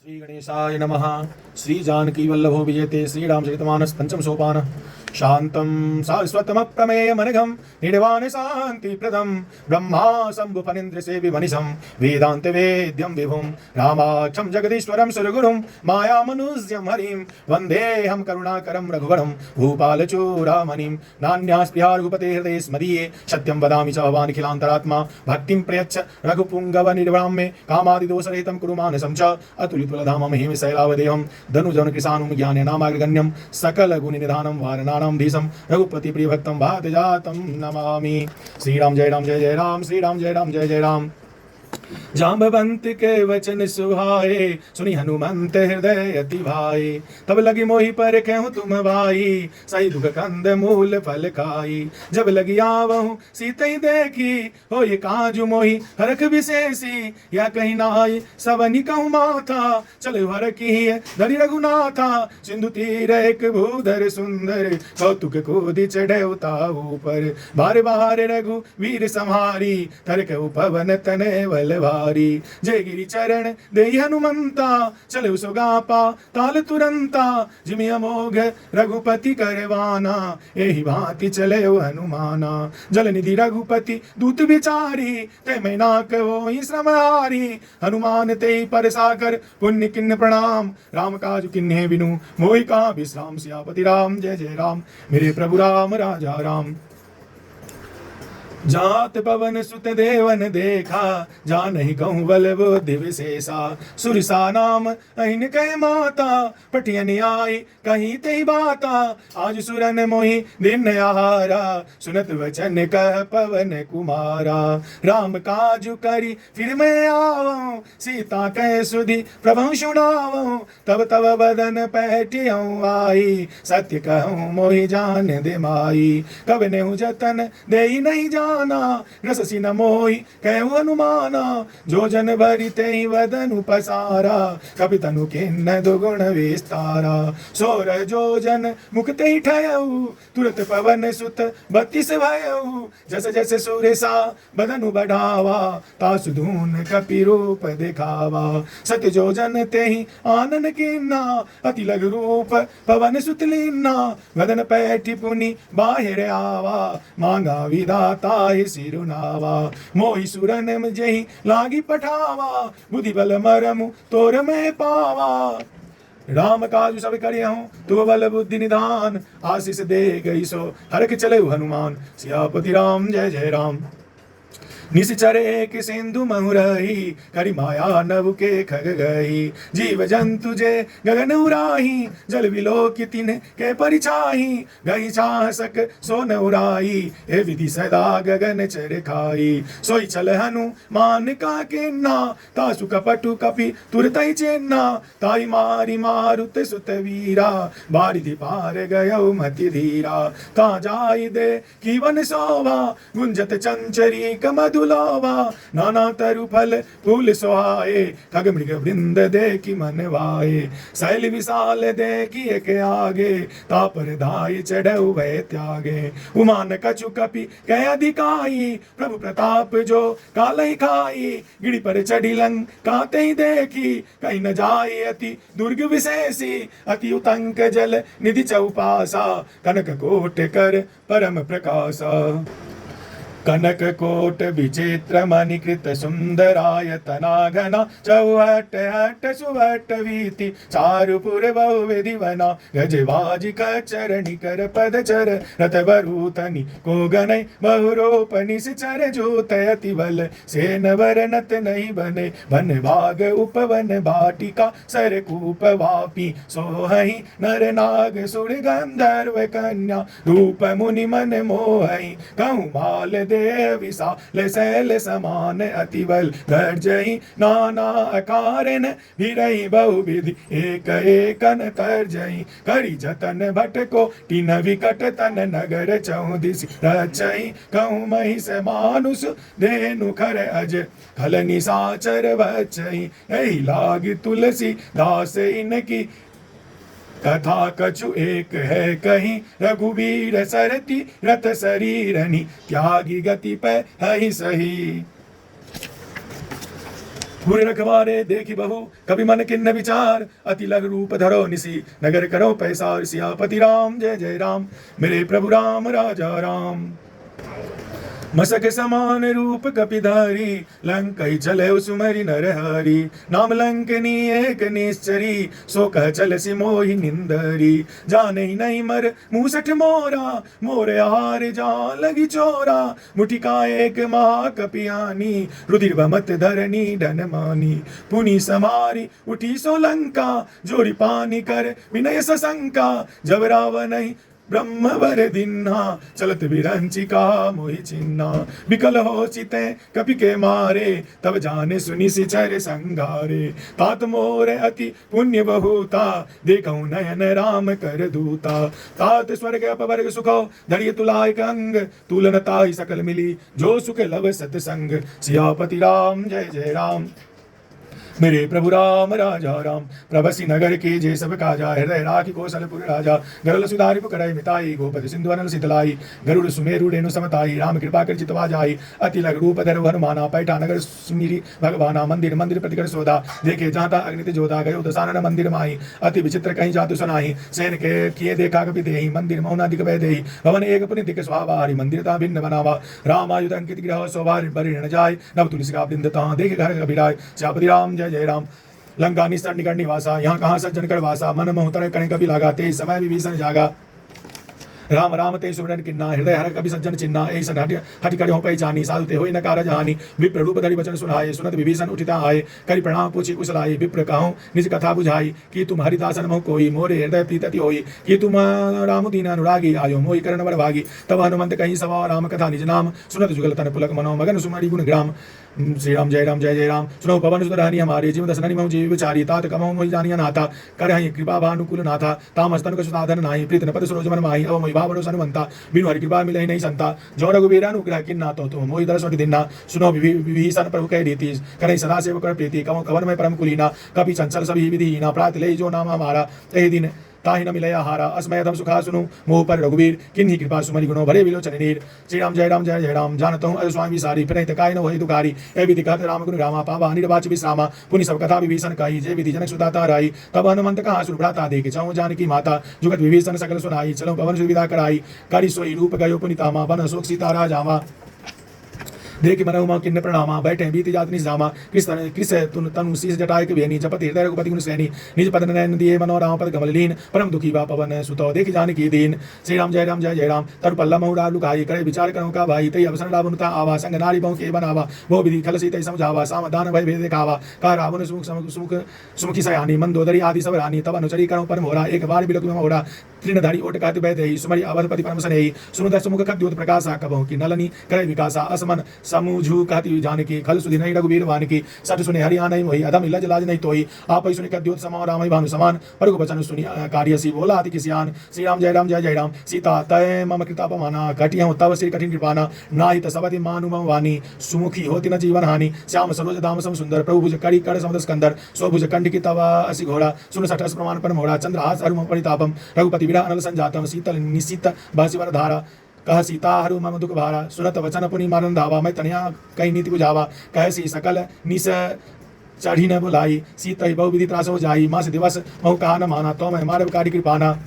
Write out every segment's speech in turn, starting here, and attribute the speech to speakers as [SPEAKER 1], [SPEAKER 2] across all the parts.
[SPEAKER 1] श्री गणेशाय नमः। श्री जानकी वल्लभो विजयते श्रीरामचरितमानस पंचम सोपान। शांतं शाश्वतमप्रमेयमनघं निर्वाण शान्तिप्रदं ब्रह्मा शम्भुफणीन्द्र सेविमनिशं वेदान्त वेद्यं विभुं रामाक्षं जगदीश्वरं सुरगुरुं मायामनुज्यं हरिं वन्देऽहं करुणाकरं रघुवरं भूपालचूडामणिं नान्यास्पृहा रघुपते हृदये स्मदीये सत्यं वदामि च भवानिखिलान्तरात्मा भक्तिं प्रयच्छ रघुपुङ्गव निर्वां मे कामादिदोषरहितं कुरु मानसं च अतुलितुलधामं हेम शैलावदेहं धनुजन कृशानुं ज्ञानेनामाग्रगण्यं सकलगुणनिधानं वारणानां धीशं रघुपति प्रियभक्तं भातजातं नमामि। श्री राम जय राम जय जय राम, श्री राम जय राम जय जय राम। जाम्बवंत के वचन सुहाए सुनी हनुमंत हृदय अति भाई तब लगी मोहि पर कहूँ तुम भाई सही दुख कंद मूल फल खाई जब लगी आवहूँ सीतई देखी हो ये काजु मोहि हरख विशेषी या कहीं नाई सवनी कहूँ माथा चले हर की धरी रघुनाथा सिंधु तीर एक भूधर सुंदर कौतुक कूदी चढ़े ऊपर बार बार रघु वीर संहारी तरक पवन तने बलवारी जय गिरि चरण देहि हनुमंता चले सुगापा ताल तुरंता जिमि अमोघ रघुपति करवाना एहि भांति चले हनुमाना जल निधि रघुपति दूत विचारी ते मैना कहो श्रमहारी हनुमान ते पर साकर पुण्य किन्न प्रणाम राम काज किन्हे बिनु मोहि का विश्राम सियापति राम जय जय राम मेरे प्रभु राम राजा राम। जात पवन सुत देवन देखा जानहि कहूँ बल बुद्धि विशेषा सुरसा नाम अहिन कह माता पटियन आई कहीं ते बाता आज सुरन मोहि दिन आहारा सुनत वचन कह पवन कुमारा राम काजु करी फिर मैं आवऊँ सीता कह सुधि प्रभु सुनावऊँ तब तब बदन पैठियऊँ आई सत्य कहूँ मोहि जान दे माई कब नेहु जतन दे नहीं जान रससी न मोहि कहु अनुमाना जो जन भरी ते वदनु पसारा कपि तनु किन्न दुगुण विस्तारा सोर जो जन मुख ते ठयऊ तुरत पवन सुत 32 भयऊ जस जस सुरेसा बदनु बढ़ावा तासु धून कपि रूप दिखावा सत्य जो जन ते आनन किन्ना अति लघु रूप पवन सुत लीना वदन पैठी पुनि बाहिर आवा मांगा विधाता सिरुनावा मोहि सुरन जहि लागी पठावा बुद्धि बल मरमु तोर में पावा राम काजु सब करियहूँ तू बल बुद्धि निधान आशीष दे गई सो हरख चले हनुमान सियापति राम जय जय राम। निश्चरे एक सिंधु महुरही करी माया नभ के खग गई जीव जंतु जे गगन उराही जल विलोकित के परिछाही गई चासक सो न उराई हे विधि सदा गगन चर खाई सोई चल हनु मान का केन्ना तासु कपटु कपि तुरतई चेन्ना ताई मारी मारुत सुत वीरा बारिधि पार गयो मति धीरा ता जाई दे कीवन सोवा गुंजत चंचरी कमद दुलावा नाना तरु फल फूल सुहाए खग मृग वृंद देखी मन वाए शैल विशाल देखी एक आगे तापर धाय चढ़ऊ भय त्यागे उमान कछु कपि कह अधिकाई प्रभु प्रताप जो कालई खाई गिड़ी पर चढ़ी लंग काते देखी कहीं न जाए अति दुर्ग विशेषी अति उतंक जल निधि चौपासा कनक कोट कर परम प्रकाशा कनक कोट विचित्र मणिकृत सुंदरायतना घना चौहट हट सुवट वीति चारुपुर बहुविधि वना गजवाजी कचरणी कर पद चर रथ बरूतनि को गनय बहुरूप निश्चर जोतयति बल सेन वरनत नहीं बने वन भाग उपवन भाटिका सरकूप वापी सोहहि नर नाग सुर गंधर्व कन्या रूप मुनि मन मोहहि कहूँ माल विशाल शैल समान अतिबल गर्जहि नाना अकारण भिरहि बहुविधि एक एकन तरजहि करि जतन भटको तीन विकट तन नगर चौदिस रचहि कहूँ महिष मानुष धेनु खर अज खल निशाचर बचहि यही लाग तुलसी दास इनकी कथा कछु एक है कहीं रघुवीर सरति रथ शरीरनि त्यागी गति पे है सही पूरे रखवारे देखी बहु कभी मन किन्न विचार, अति लग रूप धरो निसी नगर करो पैसा सियापति राम। जय जय राम मेरे प्रभु राम राजा राम। मसक समान रूप कपिधारी, लंकई चले सुमरि नरहरि। नाम लंकनी एक निश्चरी, सो कह चल सि मोहि निंदरी। जाने ही नहीं मर मूसठ मोरा, मोरे हार जा लगी चोरा। मुठिका एक महाकपियानी, रुधिर बमत धरनी धन मानी। पुनि समारी उठी सो लंका, जोरी पानी कर विनय सशंका। जब रावण ब्रह्म वर दिन्हा, चलत विरंचिका मोहि चिन्हा। विकल हो चिते कपि के मारे, तब जाने सुनि सिचर संगारे। तात मोर अति पुण्य बहुता, देखऊँ नयन राम कर दूता। तात स्वर्ग अपवर्ग सुखो, धरिय तुलाय अंग। तुलन ताहि सकल मिली, जो सुख लव सतसंग। सियापति राम जय जय राम मेरे प्रभु राम राजा राम। प्रभसी नगर के जे सब काजा, हृदय राखी कौशलपुर राजा। गरुल सुधारि पुकरय मिताई, गोपति सिंधु अनल शीतलाई। गरुड़ सुमेरु रेणु समताई, राम कृपा कर चितवा जाई। अति लग रूप धरु हनुमाना, पैठा नगर सुमिरी भगवाना। मंदिर मंदिर प्रतिकर सोदा, देखे जाता अग्नित जोधा। गयो दसानन मंदिर माही, अति विचित्र कहीं जातु सुनाही। सैन के किए देखा कपि देहि, मंदिर मौना दिख भय देहि। भवन एक पुनि दिख स्वाभारी, मंदिर ता भिन्न बनावा। रामायुध अंकित ग्रह शोभारि बरि न जाय। नव तुलसी का वृंद ता देख घर कबिराय। सियापति राम जय जय राम। लंका निस्तर निकट निवासा, यहाँ कहाँ सज्जन कर वासा। मन मोहतर करें कभी लगा, ते समय विभीषण जागा। राम राम ते सुमरन किन्ना, हृदय हर कभी सज्जन चिन्ना। ऐसा हटि कर हो पहचानी, साधु ते होई न कारज हानि। विप्र रूप धरि वचन सुनाए, सुनत विभीषण उठिता आए। करि प्रणाम पूछी कुशलाई, विप्र कहूँ निज कथा बुझाई। कि तुम हरिदासन मोह कोई, मोरे हृदय प्रीतति होई। कि तुम राम दीन अनुरागी, आयो मोहि करण बर भागी। तब हनुमंत कहीं सवा राम कथा निज नाम, सुनत जुगल तन पुलक मनो मगन सुमरि गुण ग्राम। श्री राम जय राम जय जय राम। सुनो पवन सुत रहनी हमारे, जीव दसननि मऊ जीव विचारी। तात कमौ मोहि जानिया नाथा, करहि कृपा भानुकुल नाथा। ताम स्तन कछु साधन नाहि, प्रीत न पद सरोज मन माहि। अब मोहि भावरो सनुमंता, बिनु हरि कृपा मिलहि नहीं संता। जो रघुवीर अनुग्रह किन्ना, तो तुम मोहि दरस दिन्ना। सुनो विभीषण प्रभु कह रीति, करहि सदा सेवक कर प्रीति। कमौ कवन में परम कुलीना, कपि चंचल सभी विधिहीना। प्रात ले जो नाम हमारा, एहि दिन ताहि न मिलया हारा। असमयधम सुखा सुनु मोह पर रघुवीर, किन्हीं कृपा सुमरि गुणों भरे विलोचन नीर। श्री राम जय राम जय जय राम। जानत हूँ अज स्वामी सारी, फिर काय न होहि दुखारी। ए विधि कहत राम गुण रामा, पावा निर्वाच विश्रामा। पुनि सब कथा विभीषण कही, जय विधि जनक सुता ताराई। तब हनुमंत कहा सुर भ्राता देख, चाहूँ जानकी माता। जुगत विभीषण सकल सुनाई, चलो पवन सुविधा कराई। करि सोई रूप गयो पुनितामा, वन शोक सीता राजावा। देख मनहुमा किन्न प्रणामा, बैठे बीती जात निजामा। कृष तनु शीस जटाय बेनी, जपति हृदय रघुपति गुण श्रेणी। निज पद नयन दिए मनो राम पद कमल लीन। परम दुखी बा पवन सुतो, देख जानकी दीन। श्री राम जय राम जय जय राम। तरु पल्ला महुरा लुकाई, करे विचार करो का भाई। तई अवसर रावणता आवा, संग नारी बहु के बनावा। वो विधि खल सीतै समझावा, सावधान भय भेद देखावा। का रावण सुमुखी सयानी, मंदोदरी आदि सब रानी। तब अनुचरी करो पर मोरा, एक बार बिलक में मोरा। तृणधारी ओट कहते बह देहि, सुमरि अवधपति परम स्नेही। सुनुत सुमुख खद्योत प्रकाशा, कबहु की नलनी करे विकासा। असमन समूझू कहती जानकी, खल सुधि नहीं रघुवीर वानकी। सठ सुने हरिया नहीं मोहि, अधम लज लाज नहीं तोई। आप सुनि कद्योत समा राम भानु समान। परगु बचन सुनि कार्यसी, बोला अति किसियान। श्री राम जय राम जय जय राम। सीता तय मम कृतापमाना, घटिया तव श्री कठिन कृपाना। नाहि तसवति मानु मम वाणी, सुमुखी होति न जीवन हानि। श्याम सरोज दाम सम सुंदर, प्रभु भुज करी कर समद स्कंदर। सो भुज कंठ की तव असि घोड़ा, सुन सठस प्रमाण पर मोड़ा। चंद्रहास हरुम परितापम, रघुपति विरह अनल संजातम। शीतल निशीत बासिवर धारा, कह सीता हरु मम दुख भारा। सुनत वचन पुनि मारन धावा, मैं तनिया कही नीति बुझावा। कह सी सकल निस चढ़ी न बुलाई, सीत बहु विधि त्रास हो जाई। मास दिवस महु कहा न माना, तो मैं मारव कार्य कृपाना।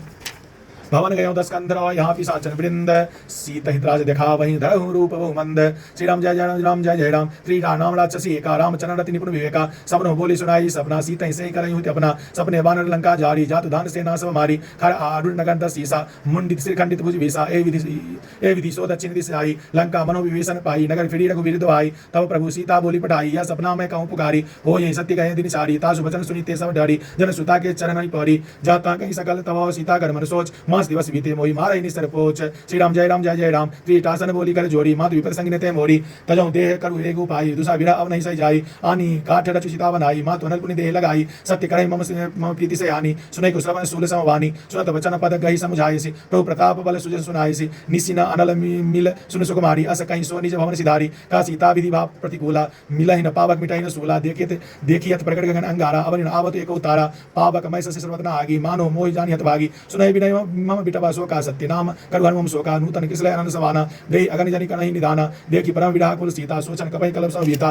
[SPEAKER 1] भवन गयो दस कंधर, यहाँ पिशाचन वृंद। सीत हितराज देखा वहीं धरहु रूप बहु मंद। श्री राम जय जय राम जय जय राम। श्री राम राक्षसी एका, रामचरण रति निपुण विवेका। सबनो बोली सुनाई सपना, सीत से करई हुति अपना। सपने वानर लंका जारी, जातु धान सेना सब मारी। खर आरुण नगर दस सीसा, मुंडित सिर खंडित भुज भीसा। ए विधि सो दक्षिण दिश आई, लंका मनो विभीषण पाई। नगर फिरी रघुवीर दुआई, तब प्रभु सीता बोली पठाई। यह सपना मैं कहूँ पुकारी, हो यही सत्य कहे दिन सारी। तासु वचन सुनी ते सब डरी, जन सुता के चरण पड़ी। जाता कहीं सकल तब सीता कर मन सोच। मास दिवस बीते मोहि मारहि निस्तर पोच। श्री राम जय राम जय जय राम। त्रिटासन बोली कर जोड़ी, मातु विपद संग ने ते मोरी। तजौ देह करु एक उपाई, दुसा विरह अब नहीं सही जाई। आनी काठ रचु सीता बनाई, मातु अनल पुनि देह लगाई। सत्य करहि मम प्रीति से हानि, सुनै को श्रवण शूल समवानी। सुनत वचन पद गहि समुझाइसि, प्रभु प्रताप बल सुजन सुनाइसि। निसिन अनल मिल सुन सुकुमारी, अस कहीं सो निज भवन सिधारी। का सीता विधि भाव प्रतिकूला, मिलहि न पावक मिटाई न सूला। देखियत प्रकट गगन अंगारा, अवनि आवत एक उतारा। पावक मैं सस्य सर्वत न आगी, मानो मोहि जानि हत भागी। सुनै विनय मम बिटवा शोका, सत्य नाम करु हनुम शोका। नूतन किसलय आनंद सवाना, देहि अगन जनि कनहि निदाना। देखि परम विरह कुल सीता, सोचन कपहि कलप सब बीता।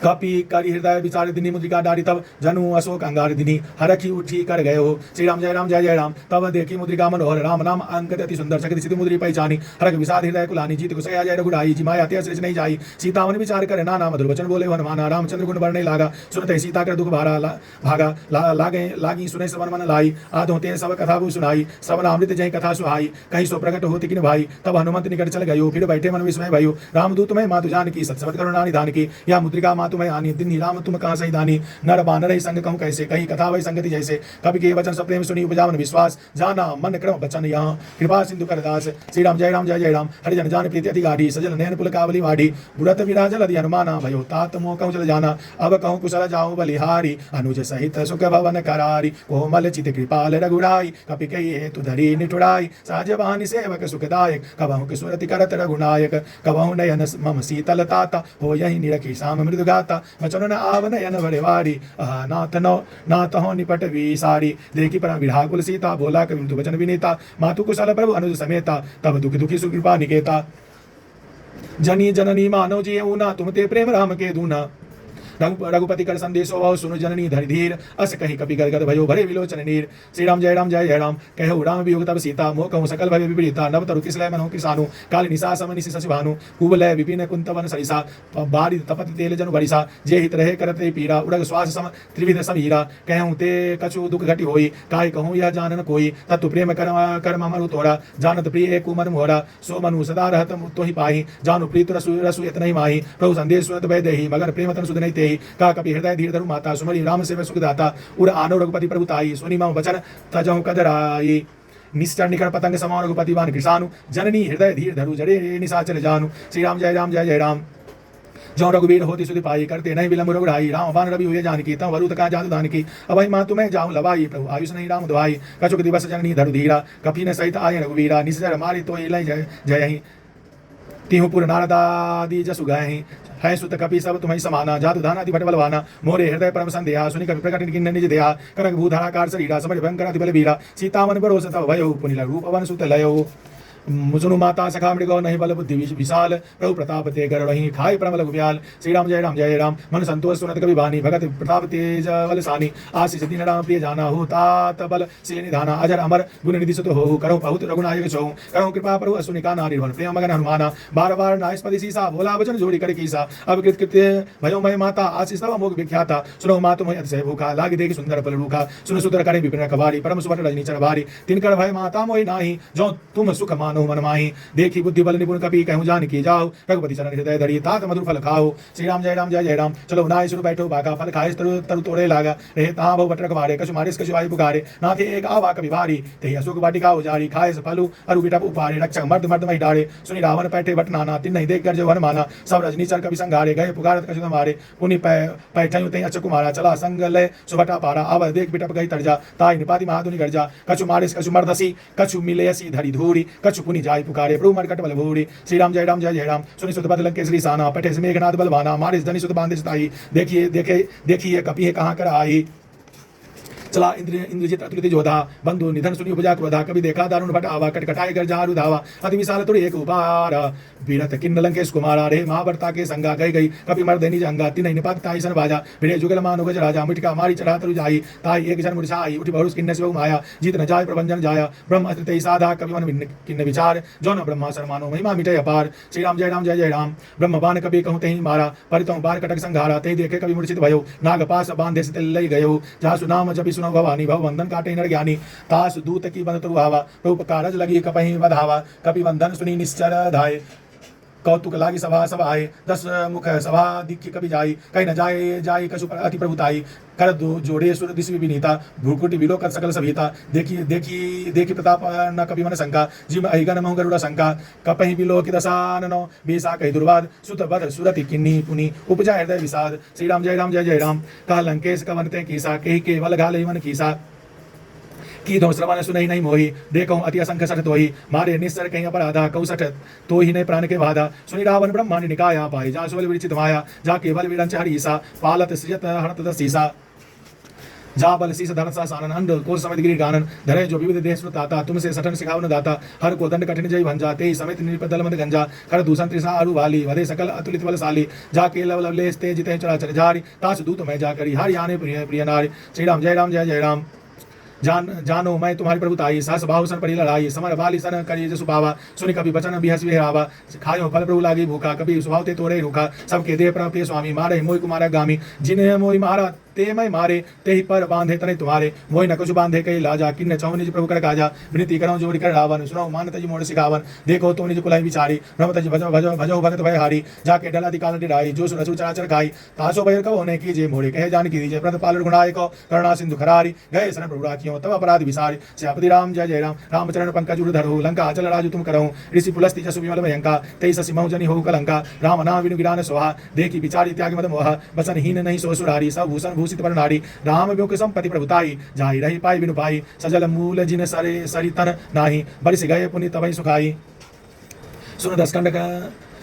[SPEAKER 1] कपि करि हृदय विचार दिनी मुद्रिका डारी तब जनु अशोक अंगार दिनी हरखी उठी कर गए हो। श्री राम जय जय राम तब देखी मुद्रिका मनोहर राम नाम अंक अति सुंदर सकति सिद्धि मुद्री पहचानी हरख विषाद हृदय कुलानी जीत कुसया जय रघुराई जी माया त्यास नहीं जाई सीतावन विचार कर नाना मधुर वचन बोले हनुमाना रामचंद्र गुण बरने लागा सुनते सीता कर दुख भारा भागा लागे लागी सुने सवन मन लाई आधो ते सब कथा वो सुनाई सवन अमृत जय कथा सुहाई कहीं सो प्रकट होती किन भाई तब हनुमंत निकट चल गयो फिर बैठे मन विस्मय भयो रामदूत में मातु जान की सत्सवत करुणा निधान की या मुद्रिका मातु में आनी दिन राम तुम कहाँ सही दानी नर बानर ही संग कहूँ कैसे कहीं कथा वही संगति जैसे कवि के वचन सब प्रेम सुनी उपजावन विश्वास जाना मन क्रम बचन यहाँ कृपा सिंधु कर दास श्री राम जय राम हरिजन जान प्रीति अति गाढ़ी सजल नयन पुल कावली वाढ़ी बुढ़त विराजल अति हनुमाना भयो तात मोह कहूँ चल जाना अब कहूँ कुशल जाऊँ बलिहारी अनुज सहित सुख भवन करारी कोमल चित कृपाल रघुराई कपि कही हेतु धरी निठुराई साजवानी सेवक सुखदायक कबहु कि सुरति करत रघुनायक कबहु नयन मम शीतल ताता हो यही निरखी साम मृदु गाता वचन न आव नयन बड़ेवारी नाथ हो निपट विसारी देखी परम विराकुल सीता बोला कवि वचन विनीता मातु कुशल प्रभु अनुज समेता तब दुखी दुखी सुकृपा निकेता जनी जननी मानव जी ऊना तुम ते प्रेम राम के दूना रघुपति कर संदेशो भाव सुनो जननी धरि धीर अस कहीं कपि गदगद भयो भरे विलोचन नीर श्री राम जय राम कहो राम वियोग तब सीता मोह कहूँ सकल भय विपरीता नव तरु किसलय मनों किसानु काल निशा सम निशि शशि भानु कुबलय विपिन कुंत वन सरिसा बारी तपति तेल जनु बरिसा जे हित रहे करते पीरा उड़ग श्वास सम त्रिविध समीरा कहूँ ते कछु दुख घटी होई काय कहूँ यह जानन कोई तत्तु प्रेम कर्म मरु तोड़ा जानत प्रिय कुमर मोहरा सो मनु सदा रहत तो ही पाही जानु प्रीत रसु रसु यत नहीं माही प्रभु संदेश सुनत भय देहि मगर प्रेम तन सुध नहीं का कपि हृदय धीर धरु माता सुमरी राम सेव सुख दाता उर आनो रघुपति प्रभु ताई सुनि मम वचन तजहु कदराई निश्चर निकट पतंग समान रघुपति बान कृषानु जननी हृदय धीर धरु जड़े निशाचर जानु श्री राम जय राम जो रघुवीर होती सुधि पाई करते नहीं विलंब रघुराई राम बान रवि हुए जानकी तम वरुत का जादू दान की अभय माँ तुम्हें जाऊँ लवाई प्रभु आयुष नहीं राम दुआई कछुक दिवस जननी धरु धीरा कपि न सहित आय रघुवीरा निश्चर मारी तो जय जय तिहुपुर नारदादि जसु गए है सुत कपि सब तुम्हें समाना जातु धानादि भट बलवाना मोरे हृदय परम संदेहा सुनि कपि प्रकट किन्न निज देहा कनक भूधराकार शरीरा समझ भयंकर अति बल वीरा सीतावन भरोस तब भयो पुनिल रूप वन सुत लयो मुसुनु माता सखा मृगो नहीं बल बुद्धि विशाल प्रभु प्रताप ते गरुड़ ही खाई परम लघु ब्याल श्री राम जय राम मन संतोष सुनत कवि बानी भगत प्रताप तेज बल सानी आशीष दीन राम प्रिय जाना हो तात बल से निधाना अजर अमर गुण निधि सुत हो करो बहुत रघुनायक छो करो कृपा प्रभु असुनिका नारी प्रेम मगन हनुमाना बार बार नायस्पति सीसा बोला वचन जोड़ी कर कीसा अब कृत कृत्य भयो मय माता आशीष तव मोग विख्याता सुनो माँ तुम्हें अतिशय भूखा लागी देखी सुंदर फल रूखा सुन सुंदर करे विपिन कबारी परम सुवर्ण रजनी चरबारी तिनकर भय माता मोहि नाही जो तुम सुख मान मन माही देखी बुद्धि बल निपुण कपि कहूँ जान की जाओ रघुपति चरण हृदय धरी तात मधुर फल खाओ श्री राम जय राम चलो नाय सुर बैठो बाका फल खाए तरु तोड़े लागा रहे ता बहु बटर मारे कछु मारिस कछु वायु पुकारे नाथे एक आवा कवि भारी ते अशोक वाटिका उजारी खाए फलु अरु बिटप उपारे रक्षक मर्द मर्द मही डारे सुनि रावण पैठे बट नाना तिन नहीं देख कर जो माना सब रजनी चर कवि संघारे गए पुकारत कछु मारे पुनि पैठयु ते अचकु मारा चला संग लय सुबटा पारा अब देख बिटप गई तरजा ताई निपाति महादुनि गर्जा कछु मारिस कछु मर्दसी कछु मिलेसी धरी धूरी कछु पुनि जाय पुकारे प्रभु मरकट बल भूरी श्री राम जय राम सुनि सुत बदल के श्री साना पटे से मेघनाथ बलवाना मारिस धनि सुत बांधे सुताई देखिए कपि है कहाँ कर आई चला इंद्रजित अतुलित जोधा बंधु निधन सुनि उपजा क्रोधा कभी देखा दारुण भट आवा कटकटाए कर जारु धावा अति विशाल तुर एक उपारा वीरत किन्न लंकेश कुमारा रे महाभरता के संगा गई कभी मर देनी जंगा तिन निपात ताई सन बाजा भिड़े जुगल मान गज राजा मिटका मारी चढ़ा तरु जाई ताई एक जन मुरझाई उठी बहुस किन्न से माया जीत न जाय प्रबंधन जाया ब्रह्म अतिथि साधा कभी मन किन्न विचार जो न ब्रह्मा शर्मानो महिमा मिटे अपार श्री राम जय राम ब्रह्म बाण कभी कहूँ ते मारा परितों बार कटक संघारा ते देखे कभी मूर्छित भयो नाग पास बांधे से लई गयो जासु नाम जपि सुनो भवानी भव वंदन काटे नर ज्ञानी तास दूत की बंद तुहावा रूप कारज लगी कपहि बधावा कपि वंदन सुनी निश्चर धाय कौतुक लागी सभा सभा आए 10 मुख सभा दिखी कभी जाई कहीं न जाए कछु अति प्रभुताई कर दो जोड़े सुर दिश विनीता भूकुटी विलो कर सकल सभीता देखी प्रताप न कभी मन शंका जिम अहिगन मोह गरुड़ शंका कपहि विलो की दशान नो बेसा कही दुर्वाद सुत बद सुरति किन्नी पुनि उपजा हृदय विषाद श्री राम जय राम कह लंकेश कवनते कीसा कही केवल घाल मन कीसा की दो श्रवण सुनहि नहीं मोही देखो अति असंख्य सठ तोही मारे निस्सर कहीं अपराधा कौ सठ तो ही नहीं प्राण के बाधा सुनि रावण ब्रह्मांड निकाया पाई जा सोल विरचित माया जा केवल विरंच हरीसा पालत सृजत हरत सीसा जा बल शीस धर सा सानन अंड कोर समेत गिरी गानन धरे जो विविध देश दाता तुमसे सठन सिखावन दाता हर को दंड कठिन जय भंजा ते समेत निपदल मद गंजा कर दूषण त्रिसा अरु वाली वधे सकल अतुलित बलशाली जाके लव लवलेश ते जिते चराचर जारी तास दूत मैं जा करी हर याने प्रिय प्रिय नारी श्री राम जय राम जय जय राम जानो मैं तुम्हारी प्रभुताई सहस भाव सन परी लड़ाई समर बाली सन करी जसु पावा सुनि कभी बचन बिहस बिहरावा खायो फल प्रभु लागी भूखा कभी स्वभाव ते तोरे रूखा सबके देह प्राप्त स्वामी मारे मोहि कुमार गामी जिन्हें मोहि मारा ते मैं मारे ते ही पर बांधे तने तुम्हारे मोहि न कुछ बांधे कई लाजा किन्न चौ निज प्रभु कर काजा विनती करो जोड़ी कर रावण सुनो मान तज मोड़ सिखावन देखो तो निज कुलाई विचारी ब्रह्म तज भजो भजो भजो भगत भय हारी जाके डला दिकाल डिराई जो सुरसु चराचर खाई तासो भयर कहो ने कीजे मोड़े कहे जान की दीजिए प्रत पाल गुणाय को करुणा सिंधु खरारी गए शरण प्रभु राखियो तब अपराध विसारी श्यापति राम जय जय राम रामचरण पंकज उड़ धरो लंका अचल राजू तुम करो ऋषि पुलस्ति जसु विमल भयंका तेई ससी मऊ जनि हो कलंका राम नाम विनु गिरान सोहा देखी विचारी त्याग मद मोहा बसन हीन नहीं सो सुरारी सब भूषण भूषित पर नारी राम ब्यो के संपत्ति प्रभुताई जाहि रही पाई बिनु पाई सजल मूल जिन सरे सरी तन नाही बरिस गए पुनि तबई सुखाई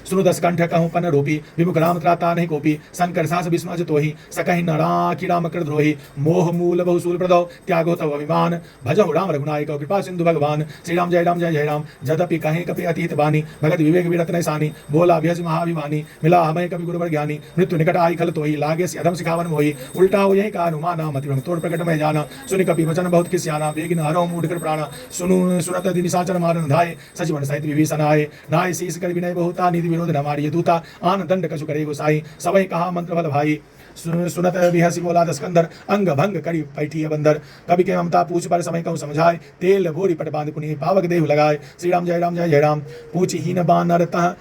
[SPEAKER 1] सुनो दस कंठ कहूँ पन रूपी विमुख राम त्राता नहीं कोपी संकर सास विस्मज तोहि सकहि न राखी राम कर द्रोही मोह मूल बहुसूल प्रदो त्यागो तव अभिमान भजो राम रघुनायक कृपा सिंधु भगवान श्री राम जय राम जदपि कहे कपि अतीत बानी भगत विवेक विरत नैसानी बोला भ्यज महाभिमानी मिला हमें कवि गुरुवर ज्ञानी मृत्यु निकट आई खल तोहि लागे से अधम सिखावन मोहि उल्टा हो यही का अनुमाना मति तोड़ प्रकट में जाना सुनि कपि वचन बहुत किस्याना वेगिन हरो मूढ़ कर प्राणा सुनु सुनत दिन साचर मारन धाय सजीवन सहित विभीषण आए नाय शीस कर विनय बहुता निधि विरोध न मारिय दूता आन दंड कछु करे गोसाई सबई कहा मंत्र बल भाई सुनत बिहसी बोला दस्कंदर अंग भंग करी पैठी बंदर कवि के ममता पूछ पर समय कहूँ समझाए तेल बोरी पट बांध पुनि पावक देहु लगाए श्री राम जय राम पूछ हीन बानर तह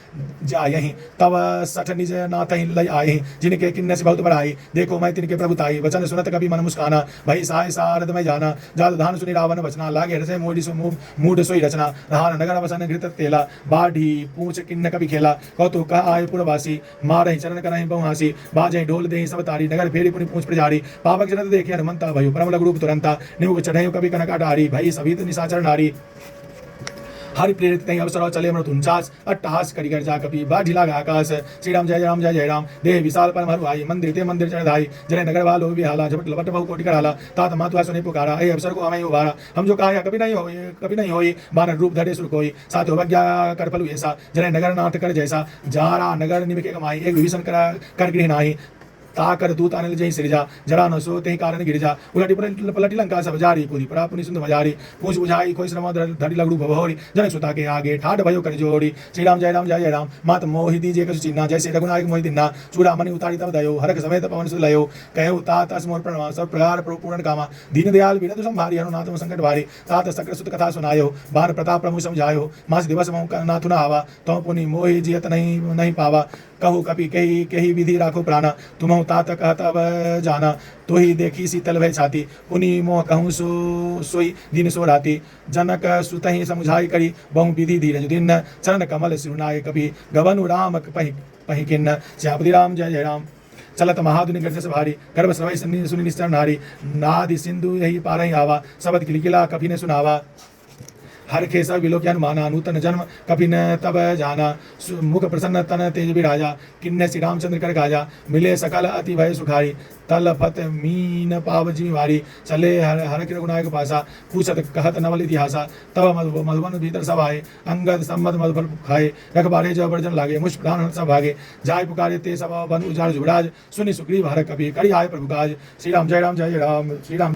[SPEAKER 1] जायहि तब सठ निज नाथहि लय आए जिनके किन्न से बहुत बढ़ाई देखो मैं तिनके प्रभुताई वचन सुनत कभी मन मुस्काना भई सहाय सारद में जाना जाल धान सुनि रावण वचना लागे हृदय मोड़ी सो मूढ़ सोई रचना धान नगर वसन घृत तेला बाढ़ी पूछ किन्न कभी खेला कौतु कह आए पुरवासी मारहि चरण करहि बहुहासी बाजे ढोल देहि सब तारी नगर फेरी पुनि पूछ प्रजारी पावक जनत देखे हनुमंता भयो परम लघु रूप तुरंता निमुख चढ़े कभी कनक अटारी भई सभी निशाचर नारी हरि प्रेरित कहीं अवसर चले मृत 49 अट्टहास करिकर जा कपि बाढ़ी लागा आकाश श्री राम जय राम देह विशाल पर मरु आई मंदिर ते मंदिर चढ़ाई जरे नगर वालो विहाला झपट लपट बहु कोटि कराला तात मातुआ सुने पुकारा ए अवसर को हमें उबारा हम जो कहा कभी नहीं होई बानर रूप धरे सुर कोई साथ अवज्ञा कर फलु ऐसा जरे नगर नाथ कर जैसा जारा नगर निमिके कमाई एक विभीषण कर गृह नाही ताकर दूत अनिल जय सिरजा जरा न सो ते कारण गिरजा उलटी पलटी लंका सब जारी पूरी परा पुनि सुंद मजारी पूछ बुझाई कोई श्रम धड़ी लगड़ू भवोरी जनक सुता के आगे ठाठ भयो कर जोड़ी श्री राम जय राम मात मोहि दीजिए कछु चिन्हा जैसे रघुनायक मोहि दिन्ना चूड़ा मणि उतारी तब दयो हरक समेत पवन सुध लयो कहो तात असमोर प्रणवा सब प्रकार पूर्ण कामा दीन दयाल विनत संभारी हनुनाथ संकट भारी तात सकर सुत कथा सुनायो बार प्रताप प्रभु समझायो मास दिवस नाथ न आवा तो पुनि मोहि जियत नहीं पावा कहो कपि कही विधि राखो प्राणा तुम तात कहता जाना तो ही देखी शीतल भय छाती पुनि मोह कहूँ सोई दिन सो राती जनक सुत ही समुझाई करी बहु विधि धीरज दिन चरण कमल सिरुनाय कभी गवनु राम पहि किन्न श्यापति राम जय राम चलत महादुनि गर्जस भारी गर्भ सवै सुनि निश्चर नारी नादि सिंधु यही पारहि आवा सबद किलकिला कभी ने सुनावा हर खेसा विलोक अनुमाना नूतन जन्म कपि न तब जाना मुख प्रसन्न तन तेज विराजा किन्ने श्री रामचंद्र कर गाजा मिले सकल अति भय सुखारी तल फत मीन पाव जीवारी चले हर रघुनायक पासा पूछत कहत नवल इतिहासा तब मधुबन भीतर सब आए अंगद सम्मत मधुफल खाए रखबारे जब वर्जन लागे मुझ प्राण सब भागे जाय पुकारे ते सब बन उजाड़ जुबराज सुनि सुग्रीव हर कपि करी आए प्रभु काज श्री राम जय राम श्री राम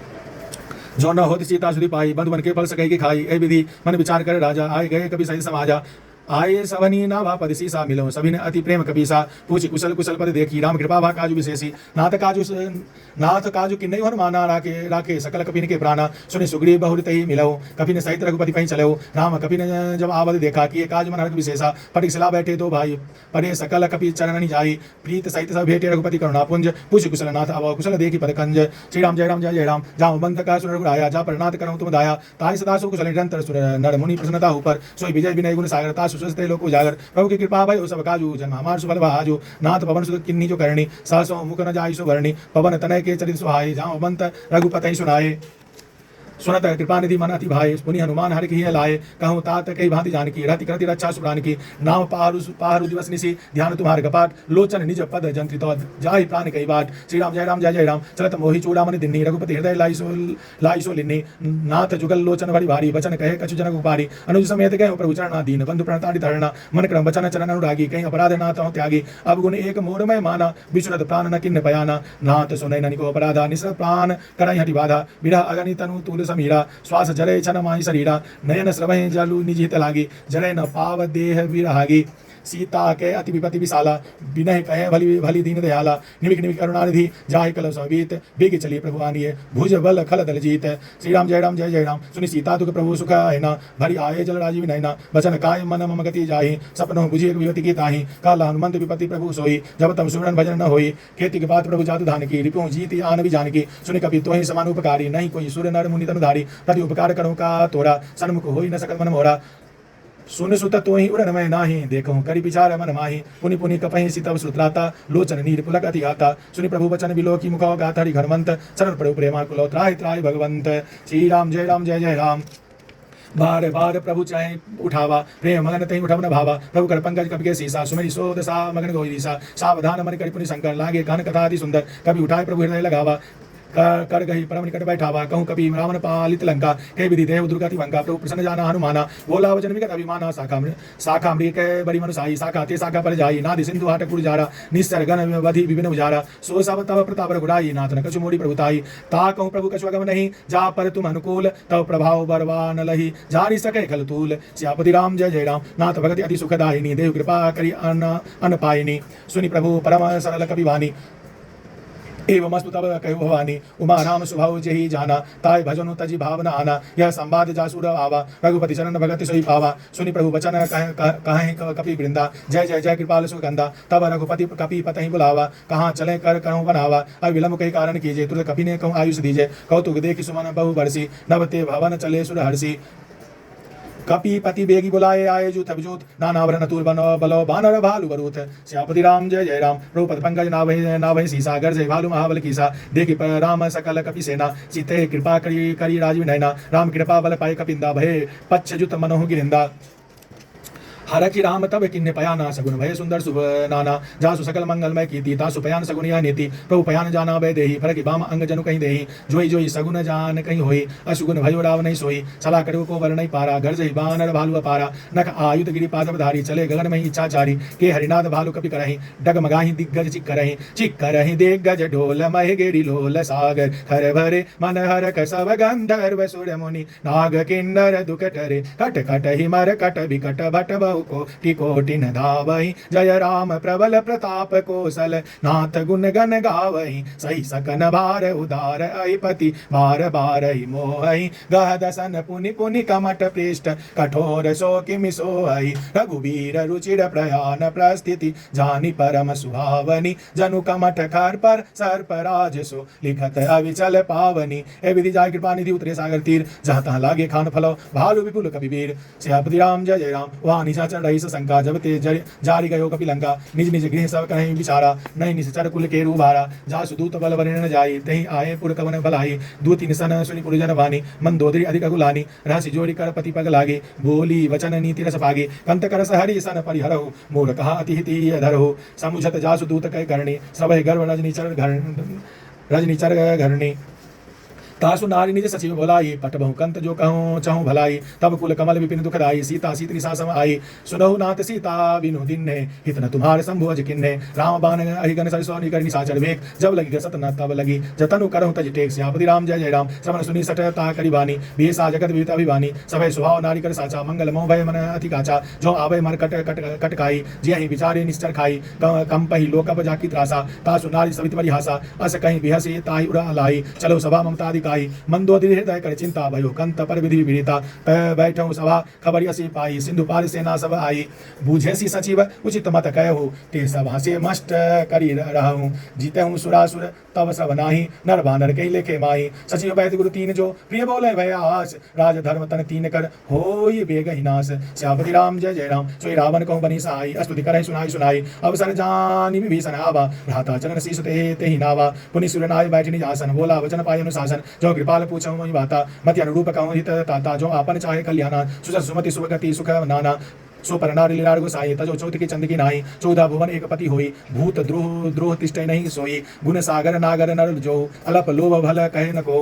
[SPEAKER 1] जो न होती सीता सुधी पाई बंधु बन के फल सकई की खाई ए विधि मन विचार कर राजा आए गए कभी सही समाजा आये सवनी नाभा पद सीसा मिलो सभी ने अति प्रेम कपीसा पूछी कुशल पद देखी राम कृपा भा काजु विशेषी नाथ काजु किन्नई हनुमाना राखे सकल कपिन के प्राणा सुनि सुग्रीव बहुरित ही मिलो कपिन सहित रघुपति पही चलो राम कपिन जब आवद देखा कि काज मन हरक विशेषा पटिक सिला बैठे दो भाई परे सकल कपि चरण जाई प्रीत सहित सब भेटे रघुपति करुणा पुंज पूछ कुशल नाथ अव कुशल देखी पद कंज श्री राम जय राम जाओ बंत का सुर रघुराया जा परनाथ करो तुम दाया ताहि सदा सु कुशल निरंतर सुर नर मुनि प्रसन्नता ऊपर सोई विजय विनय गुण सागर सुस्ते लोक उजागर प्रभु की कृपा भय सब काजू जन्म हमार सुफल बहाजू नाथ पवन सुत किन्नी जो करणी सहसो मुख न जाई सो भरणी पवन तनय के चरित सुहाई जाओ बंत रघुपति सुनाए सुनत कृपा निधि मन अति भाई पुनि हनुमान हर की लाए कहूँ तात कई भांति जान की रति करति रक्षा सुप्रान की नाम पारु दिवस निशी ध्यान तुम्हारे कपाट लोचन निज पद जंत्रित जाहि प्राण कई बाट श्री राम जय जय राम चलत मोहि चूड़ामणि दिन्नी रघुपति हृदय लाइसो लिन्नी नाथ जुगल लोचन भरी भारी वचन कहे कछु जनक उपारी अनुज समेत गए प्रभु चरणा दीन बंधु प्रणताड़ि धरणा मन क्रम वचन चरण अनुरागी कहीं अपराध नाथ हो त्यागी अब गुण एक मोरमय माना विश्रुत प्राण न किन्न बयाना नाथ सुनय ननिको अपराधा निस्र प्राण करई हरि बाधा विरह अगनि तनु तूल समीरा श्वास जरे छन माहि शरीरा नयन श्रवय जलु निजित लागी जरे न पाव देह विरहागी सीता के अति विपति विशाला विनय कहे भली भली दीन दयाला निमिक निमिक करुणानिधि जाहि कल सवीत बेग चली प्रभु आनिए भुज बल खल दल जीत श्री राम जय राम सुनि सीता दुख प्रभु सुख हैना भरी आए जल राजीव नैना वचन काय मन मम गति जाहि सपनो बुझि विपति की ताहि काला हनुमंत विपति प्रभु सोई जब तब सुमरन भजन न होई खेती के बात प्रभु जातु धान की रिपु जीति आन भी जान की सुनि कपि तोहि समान उपकारी नहीं कोई सूर्य नर मुनि तनुधारी प्रति उपकार करो का तोरा सन्मुख होई न सकल मन मोरा सुन सुत तो ही उड़न मैं नाही देखूं करी विचार मन माही पुनि पुनि कपहि सितव सुत्राता लोचन नीर पुलक अति गाता सुनि प्रभु वचन बिलोकी मुख गाथा हरि घनवंत चरण प्रभु प्रेमा कुलो त्राहि त्राहि भगवंत श्री राम जय राम बार बार प्रभु चाहे उठावा प्रेम मगन तही उठा न भावा प्रभु कर पंकज कपि के सीसा सुमेरी सोद सा मगन गोई सा सावधान मन करि पुनि शंकर लागे घन कथा अति सुंदर कभी उठाए प्रभु हृदय लगावा कर गई परम निकट बैठावा कहूँ कभी रावण पालित लंका कई विधि देव दुर्गति वंका प्रभु प्रसन्न जाना हनुमाना बोला वचन विगत अभिमाना शाखा मृग बड़ी मनुसाई शाखा ते शाखा पर जाई नादि सिंधु हाट पुरजारा निस्सर गण वधि विभिन्न उजारा सो सब तव प्रताप गुड़ाई नाथ न कछु मोड़ी प्रभुताई ता कहूँ प्रभु कछु अगम नहीं जा पर तुम अनुकूल तव प्रभाव बरवान लही जारी सके खल तूल सियापति राम जय राम नाथ भगति अति सुखदायिनी देव कृपा करी अन पायिनी सुनि प्रभु परम सरल कवि वाणी एवं मस्तु तब कहु भवानी उमा राम स्वभाव जही जाना ताय भजनु तजी भावना आना यह संवाद जासुर आवा रघुपति चरण भगत सोई पावा सुनि प्रभु वचन कहे कपि वृंदा जय कृपाल सुगंधा तब रघुपति कपि पतहि बुलावा कहाँ चले कर कहूँ बनावा अब विलम्ब कई कारण कीजिए तुरंत कपि ने कहूँ आयुष दीजिए कौतुक देखि सुमन बहु बरसी नवते भवन चले सुर हर्षि कपि पति बेगी बुलाए आए जूथ अभिजूत नानावरण तुल बनो बलो बानर भालु बरूथ श्यापति राम जय राम रूपत पंकज नाभय सीसा गर्जय भालु महाबल कीसा देखि राम सकल कपि सेना सीते कृपा करी राजीव नैना राम कृपा बल पाए कपिंदा भय पच्छ जुत मनोह गिरिंदा हर की राम तब किन्ने पयाना सगुन भय सुंदर शुभ नाना जासु सकल मंगलमय कीर्ति तासु पयान सगुन या नीति प्रभु पयान जाना भय देही फरकी बाम अंग जनु कहीं देही जोई जोई सगुन जान कहीं होई असुगुन भयो राव नहीं सोई सला करो को वर नहीं पारा घर जई बानर भालु पारा नख आयुध गिरी पादव धारी चले गगन में इच्छाचारी के हरिनाथ भालु कपि करहि डगमगाहि दिग्गज चिक करहि दिग्गज ढोल मह गिरी लोल सागर हर भरे मन हर कसव गंधर्व सुर मुनि नाग किन्नर दुकट रे कट कट ही मर कट विकट भट कोटि कोटि न धावहि जय राम प्रबल प्रताप कौशल नाथ गुण गण गावहि सही सकन भार उदार अहिपति बार बार मोहि गह दसन पुनि पुनि कमट पृष्ठ कठोर सो किमि सोहि रघुवीर रुचिर प्रयान प्रस्थिति जानि परम सुहावनी जनु कमट खर पर सर्प राज सो लिखत अविचल पावनी ए विधि जाय कृपा निधि उतरे सागर तीर जहाँ तहाँ लागे खान फलो भालु विपुल कपिवीर श्यापति राम जय राम वहाँ निशाचर रही शंका जब ते जारी गयो कपिलंका निज निज गृह सब कहीं विचारा नहीं निश्चर कुल के रूबारा जासु दूत बल वर्ण न जाई तही आए पुर कवन भलाई दूति निसन सुनि पुरजन वाणी मंदोदरी अधिक गुलानी रहसी जोड़ी कर पति पग लागे बोली वचन नीति रस पागे कंत कर सहरी सन परिहरहु मोर कहा अति हिति धरहु समुझत जासु दूत कह करणी सब गर्व रजनीचर घरणी तासु नारी निज सचिव भोलाई पट बहु कंत जो कहूँ चाहूँ भलाई तब कुल कमल विपिन दुखदाई सीता सीतरी सासम आई सुनहु नाथ सीता बिनु दिन्ने हितन तुम्हारे संभोज किन्ने राम बाण अहिगन सरसोनी करनी साचर वेग जब लगी सत न तब लगी जतनु करहु तज टेक श्यापति राम जय राम श्रवण सुनी सट ता करी बानी बेसा जगत विविता अभिवानी सभय स्वभाव नारी कर साचा मंगल मोह भय मन अति काचा जो आवे मर कट कट कटकाई जिहि विचारे निश्चर खाई कम पही लोक जाकी त्रासा तासु नारी सवित बड़ी हासा अस कहीं बिहसी ताही उड़ा लाई चलो सभा ममता आई मंदोदरी हृदय कर चिंता भयो कंत पर विधि विनीता बैठो सभा खबर असी पाई सिंधु पार सेना सब आई बूझेसी सचिव उचित मत कहु ते सब हसे मस्त करी रहूं जीते हूँ सुरासुर तब सब नाही नर बानर कही लेखे माही सचिव बैठ गुरु तीन जो प्रिय बोले भयास राज धर्म तन तीन कर होई बेग हिनाश श्यापति राम जय राम सोई रावण कहूँ बनी सहाई स्तुति करे सुनाई अवसर जानी विभीषण आवा भ्राता चरण शीस ते ही नावा पुनि सुर नाय बैठ निज आसन बोला वचन पाय अनुशासन जो कृपाल पूछऊँ वही बाता मति अनुरूप कहूँ हित ताता जो आपन चाहे कल्याणा सुजस सुमति सुभगति सुख नाना सो पर नारी लीलाड़ गोसाई तजो चौथ की चंद की नाई 14 भुवन एक पति होई भूत द्रोह द्रोह तिष्ठ नहीं सोई गुण सागर नागर नर जो अलप लोभ भल कहे न को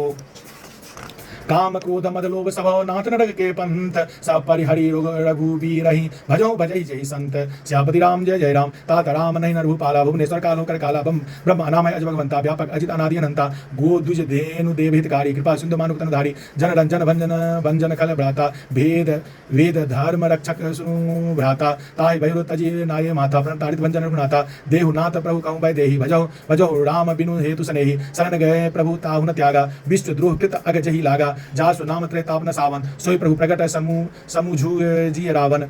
[SPEAKER 1] काम क्रोध मद लोभ स्वभाव नाथ नरक के पंथ सब परिहरि रघुवीर भजो भजई जय संत श्यापति राम जय जय राम तात राम नहीं नर भूपाला भुवनेश्वर कालो कर काला बम ब्रह्म अनामय अज भगवंता व्यापक अजित अनादि अनंता गो द्विज धेनु देव हितकारी कृपा सिंधु मानुक तनधारी जन रंजन भंजन भंजन खल भ्राता भेद वेद धर्म रक्षक सुनु भ्राता ताय भैरव तजी नाये माता प्रण ताड़ित भंजन रघुनाथा देहुनाथ प्रभु कहूँ भय देहि भजो भजो राम बिनु हेतु सनेहि शरण गए प्रभु ताहु न त्यागा विष्णु द्रोह कृत अग जहि लागा जासु नाम त्रैतापन सावन सोई प्रभु प्रगट समूझू जी रावण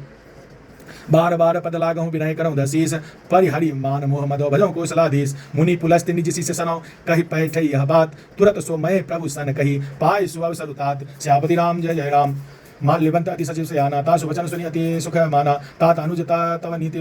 [SPEAKER 1] बार बार पद लागहूँ विनय करऊँ दशीस परिहरि मान मोह मदो भजो कौशलाधीश मुनि पुलस्त्य निज शिष्य सनौ कहि पैठ यह बात तुरत सो मैं प्रभु सन कही पाय सुअवसर उतात श्यापति राम जय जय राम माल्यवंत अति सचिव से आना तासु वचन सुनि अति सुख माना तात अनुजता तव नीति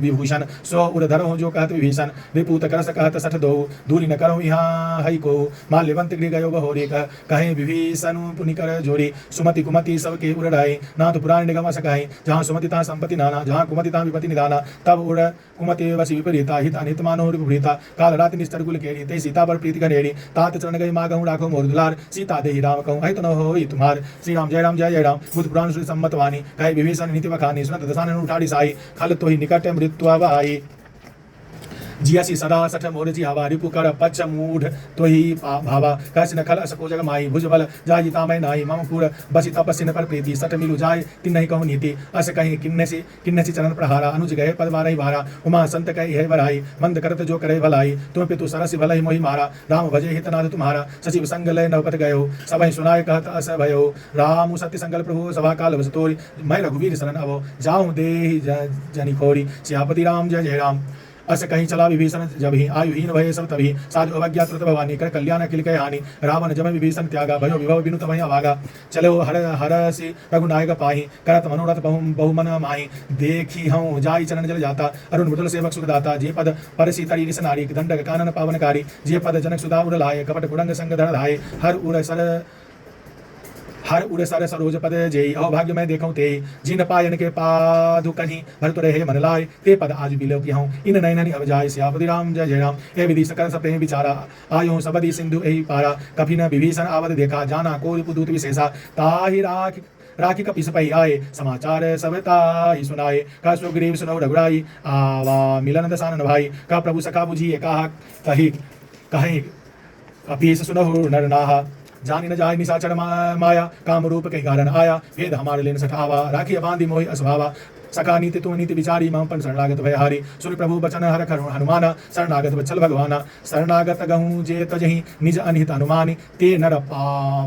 [SPEAKER 1] विभूषण सो उर्धर हो जो कहत विभीषण विपूत करस कहत सठ दो दूरी न करो यहाँ हई को माल्यवंत गृह गयो बहोरी कहे विभीषण पुनि कर जोरी सुमति कुमति सब के उड़ाई ना तो पुराण निगम सकाई जहाँ सुमति ता संपत्ति नाना जहाँ कुमति ता विपति निदाना तब उड़ कुमति वसी विपरीता हित अनित मानो विपरीता काल रात निस्तर कुल केरी ते सीता पर प्रीति करेड़ी तात चरण गई माँ कहूँ राखो मोर दुलार सीता देहि राम कहूँ अहि तो न हो तुम्हार श्री राम जय राम जय जय राम बुद्ध पुराण श्री सम्मत वाणी कहे विभीषण नीति बखानी सुनत दसानन उठाड़ी साई खल तो ही निकट मृत्यु भाई जियासी सदा सठ मोर जी हवा रिपु कर पच मूढ़ तो ही भावा कैस न खल असको जग माई भुज बल जाई तामय नाई मम पुर बसी तपस्सिन पर प्रीति सठ मिलु जाय तिन नहीं कहूँ नीति अस कहीं किन्नसी चरण प्रहारा अनुज गए पद मारई भारा उमा संत कही है बराई मंद करत जो करे भलाई तुम पितु सरस भलई मोहि मारा राम भजे हितनाद तुम्हारा सचिव संग लय नवपत गयो सबहि सुनाय कहत अस भयो राम सत्य संगल प्रभु सभा काल बस तोरी मैं रघुवीर शरण अवो जाऊँ देहि जनि खोरी श्यापति राम जय जय राम अस कहीं चला विभीषण जब ही आयुहीन भय सब तभी साधु अवज्ञा त्रुत भवानी कर कल्याण किल कह हानि रावण जम विभीषण त्यागा भयो विभव बिनु तमहि अभागा चलो हर हरसि रघुनायक पाहि करत मनोरथ बहुमन माहि देखी हूँ जाई चरण जल जाता अरुण मृदुल सेवक सुखदाता जे पद परसी तरी निस नारी दंडक कानन पावनकारी जे पद जनक सुधा उड़ लाय कपट कुडंग संग धर धाय हर उड़ सर सरोज पद जेई अभाग्य मैं देखूं ते जिन पायन के पादु कहीं भरत रहे मन लाय ते पद आज बिलो की हूँ इन नयननि अब जाय श्यापति राम जय जय राम ए विधि सकल सब प्रेम विचारा आयो सबदी सिंधु एहि पारा कभी न विभीषण आवद देखा जाना को दूत विशेषा ताहि राखी कपिस पही आए समाचार सब ताहि सुनाए का सुग्रीव सुनौ रघुराई आवा मिलन दसानन भाई का प्रभु सखा बुझिए कहा कहे कपीस सुनहु नर नाहा जानी न जाय निशाचर माया काम रूप के कारण आया भेद हमारे लेन सठावा राखी बांधी मोहि असभावा सका नीति तुम नीति विचारी मम पण शरणागत भयहारी सूर्य प्रभु बचन हर हनुमाना शरणागत बचल भगवाना शरणागत गहूँ जे तजहि निज अनिहित अनुमानी ते नर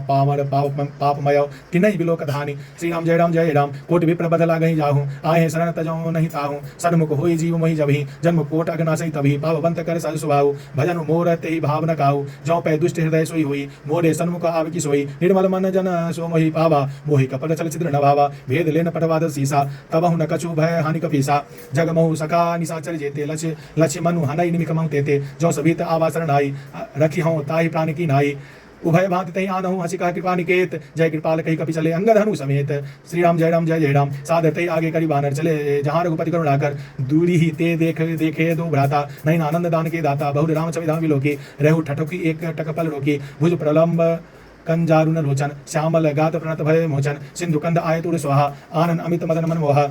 [SPEAKER 1] पावर पापमय तिनहि बिलोक धानी श्री राम जय राम कोटि विप्र बदला गही जाहूँ आए शरण तजौ नहीं ताहूँ सन्मुख होई जीव मोहि जबहि जन्म कोट अगनासई तभी पावबंत कर सह सुभाऊ भजन मोर तेहि भाव न काहू जौ पै दुष्ट हृदय सोई हुई मोरे सन्मुख आव की सोई निर्मल मन जन सो मोहि पावा मोहि कपट चल छिद्र न भावा भेद लेन पटवाद सीसा तबहु न कछु भय हानि कपीसा जगमहु सका निशाचर जेते लक्ष्य मनु हनई निमिक महु तेते जो सभीत आवासरण आई रखी हूँ ताहि प्राण की नाई उभय भांति तही आनहु हसी कहा कृपा निकेत जय कृपाल कही कपि चले अंगद हनु समेत श्री राम जय राम सादर तही आगे करी बानर चले जहाँ रघुपति करुणाकर दूरी ही ते देखे दो भ्राता नहीं आनंद दान के दाता बहु राम छविधाम विलोकी रहु ठठुकी एक टकपल रोकी भुज प्रलंब कंजारुन लोचन श्यामल गात प्रणत भय मोचन सिंधु कंद आय तुर स्वाहा आनंद अमित मदन मन मोहा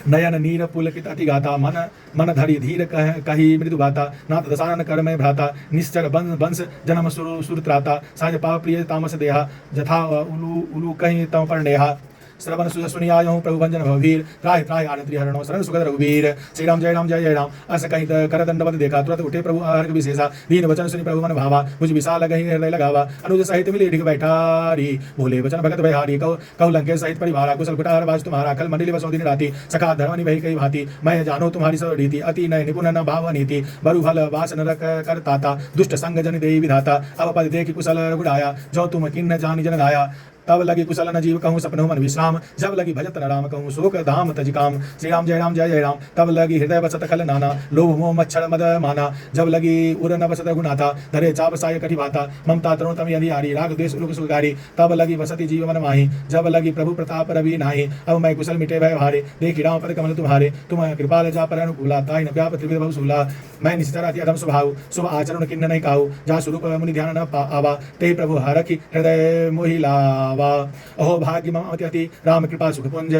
[SPEAKER 1] नयन नीर पुलकित अति गाता मन धरि धीर कही मृदु गाता नाथ दसानन कर में भ्राता निश्चर वंश जन्म सुर त्राता साज पाव प्रिय तामस देहा जथा उलू कहीं तम पर नेहा श्रवण सुनि आयो प्रभु भंजन भवीर त्राहि त्राहि आनंद हरणो शरण सुगत रघुवीर श्री राम जय राम अस कहीं कर दंडवत देखा तुरंत उठे प्रभु अर्घ विशेषा दीन वचन सुनि प्रभु मन भावा मुझ विशाल गही हृदय लगावा अनुज सहित मिले ढिग बैठारी बोले वचन भगत भयहारी कहु लंके सहित परिवारा कुशल कुटार बाज तुम्हारा कल मंडली बसो दिन राति सखा धर्मनि भई कई भांति मैं जानो तुम्हारी सब रीति अति नय निपुण न भाव नीति बरु फल वास नरक कर ताता दुष्ट संग जन देई विधाता अब पद देखि कुशल रघुडाया जो तुम किन्न जानि जन गाया तब लगी कुशल न जीव कहूँ सपनों मन विश्राम, जब लगी भजत न राम कहूँ शोक धाम तज काम। श्री राम जय राम जय जय राम। तब लगी हृदय बसत खल नाना, लोभ मोह मच्छर मद माना, जब लगी उर न बसत गुनाथा, धरे चाप साय कटि भाता, ममता तरुण तम यदि राग द्वेष उलुक सुगारी, तब लगी बसती जीव मन माही, जब लगी प्रभु प्रताप रवि नाही। अब मैं कुशल मिटे भय भारे, देखी राम पद कमल तुम्हारे, तुम कृपाल जा पर अनुकूला, ताई न व्याप त्रिविध बहुसूला। मैं निश्चर अति अधम स्वभाव, शुभ आचरण किन्न नहीं काहू, जा स्वरूप मुनि ध्यान न आवा, ते प्रभु हरखि हृदय मोहि लावा। अहो भाग्य मम अति अति राम कृपा सुख पुंज,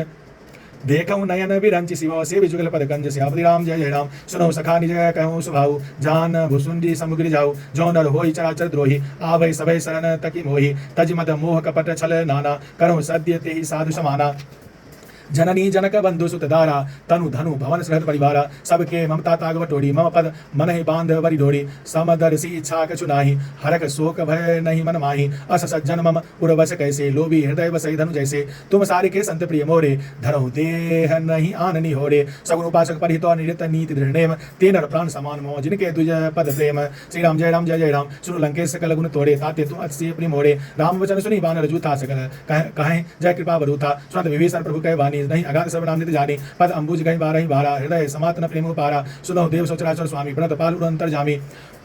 [SPEAKER 1] देखऊँ नयन विरंचि शिव से जुगल पद गंज। सियापति राम जय जय राम। सुनो सखा निज कहूँ सुभाऊ, जान भुसुंडी समुद्र जाऊ, जो नर होई चराचर द्रोही, आवै सभय शरण तकी मोही, तज मद मोह कपट छल नाना, करो सद्य तेहि साधु समाना। जननी जनक बंधु सुत दारा, तनु धनु भवन सहृद परिवारा, सबके ममता तागव टोड़ी, मम पद मन ही बांध बरी डोरी, समदर्शी इच्छा कछु नाही, हरक शोक भय नहीं मन माही। अस सज्जन मम उर्वश कैसे, लोभी हृदय बसई धनु जैसे, तुम सारे के संत प्रिय मोरे, धरहु देह नहीं आननी होरे। सगुण उपासक परिहित निरत नीति दृढ़, ते नर प्राण समान मोह, जिनके तुझ पद प्रेम। श्री राम जय राम जय जय राम। सुनु लंकेश सकल गुण तोड़े, ताते तुम अति प्रिय मोरे, राम वचन सुनी बानर जूथा सकल कहें जय कृपा बरूथा। सुनत विभीषण प्रभु कह वाणी, नहीं अगाध सर्वनाम नित जानी, पद अंबुज गई बारही बारा, हृदय समातन प्रेम पारा। सुनो देव सचराचर स्वामी, प्रणत पाल उड़ंतर जामी,